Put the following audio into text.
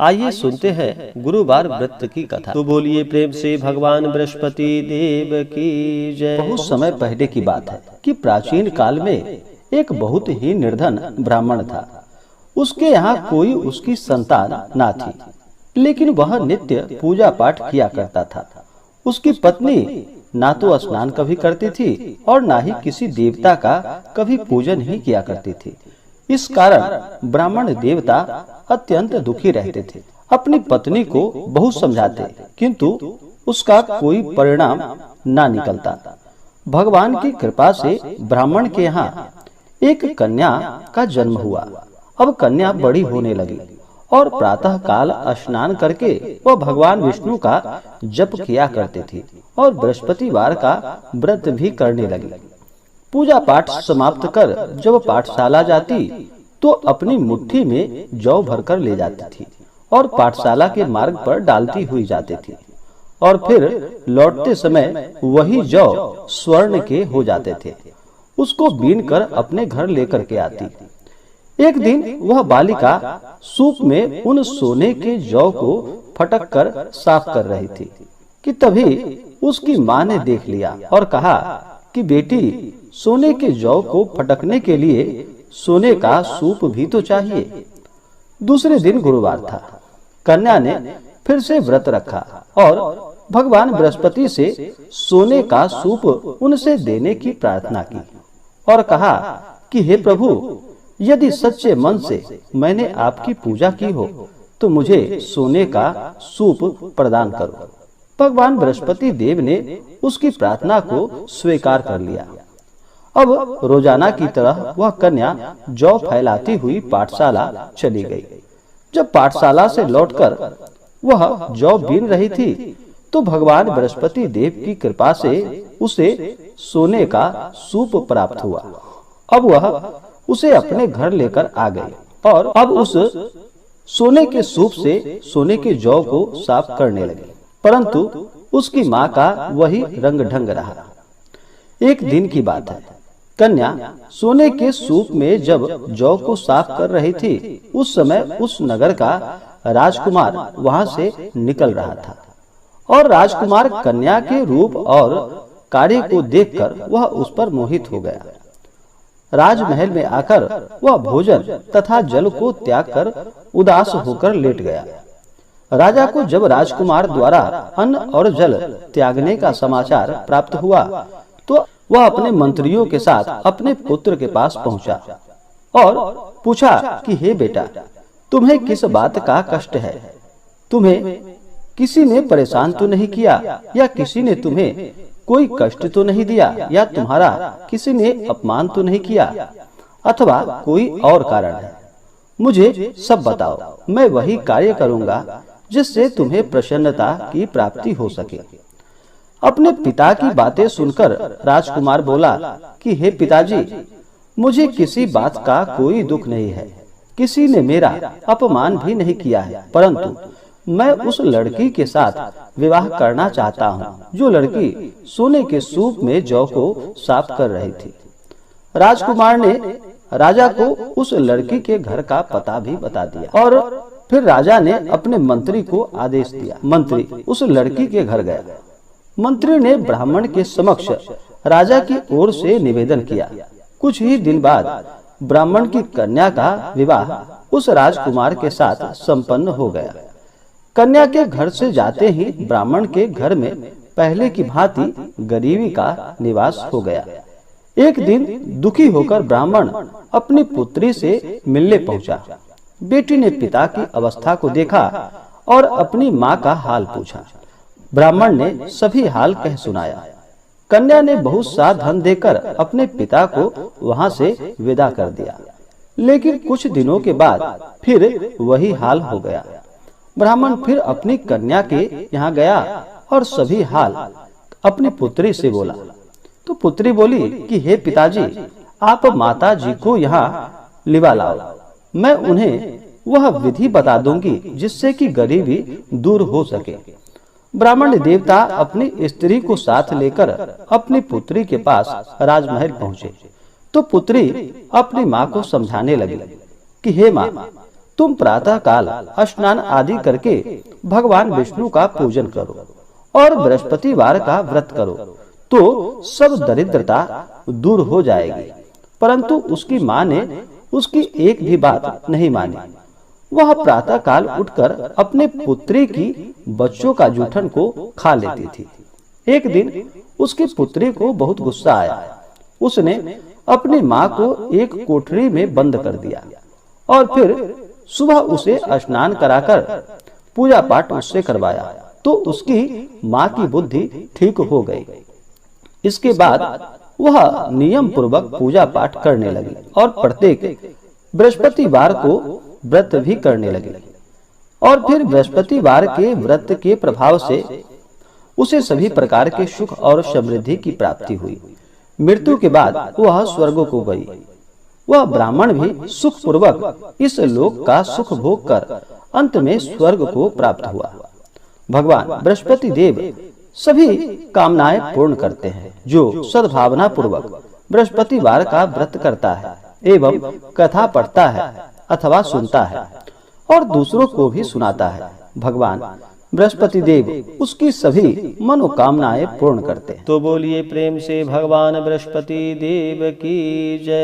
आइए सुनते हैं गुरुवार व्रत की कथा। तो बोलिए प्रेम से भगवान बृहस्पति देव की जय। बहुत समय पहले की बात है कि प्राचीन काल में एक बहुत ही निर्धन ब्राह्मण था। उसके यहाँ कोई उसकी संतान ना थी, लेकिन वह नित्य पूजा पाठ किया करता था। उसकी पत्नी ना तो स्नान कभी करती थी और ना ही किसी देवता का कभी पूजन ही किया करती थी। इस कारण ब्राह्मण देवता अत्यंत दुखी रहते थे। अपनी पत्नी को बहुत समझाते, किंतु उसका कोई परिणाम ना निकलता। भगवान की कृपा से ब्राह्मण के यहाँ एक कन्या का जन्म हुआ। अब कन्या बड़ी होने लगी और प्रातः काल स्नान करके वह भगवान विष्णु का जप किया करते थी और बृहस्पतिवार का व्रत भी करने लगी। पूजा पाठ समाप्त कर जब पाठशाला जाती तो अपनी मुट्ठी में जौ भरकर ले जाती थी और पाठशाला के मार्ग पर डालती हुई जाती थी और फिर लौटते समय वही जौ स्वर्ण के हो जाते थे। उसको बीन कर अपने घर लेकर के आती। एक दिन वह बालिका सूप में उन सोने के जौ को फटक कर साफ कर रही थी कि तभी उसकी माँ ने देख लिया और कहा कि बेटी, सोने के जौ को फटकने के लिए सोने का सूप भी तो चाहिए। दूसरे दिन गुरुवार था। कन्या ने फिर से व्रत रखा और भगवान बृहस्पति से सोने का सूप उनसे देने की प्रार्थना की और कहा कि हे प्रभु, यदि सच्चे मन से मैंने आपकी पूजा की हो तो मुझे सोने का सूप प्रदान करो। भगवान बृहस्पति देव ने उसकी प्रार्थना को स्वीकार कर लिया। अब रोजाना की तरह वह कन्या जौ फैलाती हुई पाठशाला चली गई। जब पाठशाला से लौटकर वह जौ बीन रही थी तो भगवान बृहस्पति देव की कृपा से उसे सोने का सूप प्राप्त हुआ। अब वह उसे अपने घर लेकर आ गई और अब उस सोने के सूप से सोने के जौ को साफ करने लगी, परंतु उसकी माँ का वही रंग ढंग रहा। एक दिन की बात है। कन्या सोने के सूप में जब जौ को साफ कर रही थी, उस समय उस नगर का राजकुमार वहां से निकल रहा था और राजकुमार कन्या के रूप और कार्य को देखकर वह उस पर मोहित हो गया। राजमहल में आकर वह भोजन तथा जल को त्याग कर उदास होकर लेट गया। राजा को जब राजकुमार द्वारा अन्न और जल त्यागने का समाचार प्राप्त हुआ तो वह अपने मंत्रियों के साथ अपने पुत्र के पास पहुंचा और पूछा कि हे बेटा, तुम्हें किस बात का कष्ट है? तुम्हें किसी ने परेशान तो नहीं किया या किसी ने तुम्हें कोई कष्ट तो नहीं दिया या तुम्हारा किसी ने अपमान तो नहीं किया अथवा कोई और कारण है? मुझे सब बताओ, मैं वही कार्य करूंगा जिससे तुम्हें प्रसन्नता की प्राप्ति हो सके। अपने पिता की बातें सुनकर राजकुमार बोला कि हे पिताजी, मुझे किसी बात का कोई दुख नहीं है। किसी ने मेरा अपमान भी नहीं किया है, परंतु मैं उस लड़की के साथ विवाह करना चाहता हूँ जो लड़की सोने के सूप में जौ को साफ कर रही थी। राजकुमार ने राजा को उस लड़की के घर का पता भी बता दिया और फिर राजा ने अपने मंत्री को आदेश दिया। मंत्री उस लड़की के घर गया। मंत्री ने ब्राह्मण के समक्ष राजा की ओर से निवेदन किया। कुछ ही दिन बाद ब्राह्मण की कन्या का विवाह उस राजकुमार के साथ संपन्न हो गया। कन्या के घर से जाते ही ब्राह्मण के घर में पहले की भांति गरीबी का निवास हो गया। एक दिन दुखी होकर ब्राह्मण अपनी पुत्री से मिलने पहुंचा। बेटी ने पिता की अवस्था को देखा और अपनी माँ का हाल पूछा। ब्राह्मण ने सभी हाल कह सुनाया। कन्या ने बहुत सा धन देकर अपने पिता को वहां से विदा कर दिया, लेकिन कुछ दिनों के बाद फिर वही हाल हो गया। ब्राह्मण फिर अपनी कन्या के यहाँ गया और सभी हाल अपनी पुत्री से बोला। तो पुत्री बोली कि हे पिताजी, आप माता जी को यहाँ लिवा लाओ, मैं उन्हें वह विधि बता दूंगी जिससे कि गरीबी दूर हो सके। ब्राह्मण देवता अपनी स्त्री को साथ लेकर अपनी पुत्री के पास राजमहल पहुँचे तो पुत्री अपनी माँ को समझाने लगी कि हे माँ, तुम प्रातः काल स्नान आदि करके भगवान विष्णु का पूजन करो और बृहस्पतिवार का व्रत करो तो सब दरिद्रता दूर हो जाएगी। परंतु उसकी माँ ने उसकी एक भी बात नहीं मानी। वह प्रातः काल उठकर अपने पुत्री की बच्चों का जूठन को खा लेती थी। एक दिन उसकी पुत्री को बहुत गुस्सा आया। उसने अपनी माँ को एक कोठरी में बंद कर दिया और फिर सुबह उसे स्नान कराकर पूजा पाठ उससे करवाया तो उसकी माँ की बुद्धि ठीक हो गई। इसके बाद वह नियम पूर्वक पूजा पाठ करने लगी और प्रत्येक बृहस्पतिवार को व्रत भी करने लगी। और फिर बृहस्पतिवार के व्रत के प्रभाव से उसे सभी प्रकार के सुख और समृद्धि की प्राप्ति हुई। मृत्यु के बाद वह स्वर्ग को गई। वह ब्राह्मण भी सुख पूर्वक इस लोक का सुख भोग कर अंत में स्वर्ग को प्राप्त हुआ। भगवान बृहस्पति देव सभी कामनाएं पूर्ण करते हैं जो सद्भावना पूर्वक बृहस्पतिवार का व्रत करता है एवं कथा पढ़ता है अथवा सुनता है और दूसरों को भी सुनाता है। भगवान बृहस्पति देव उसकी सभी मनोकामनाएं पूर्ण करते हैं। तो बोलिए प्रेम से भगवान बृहस्पति देव की जय।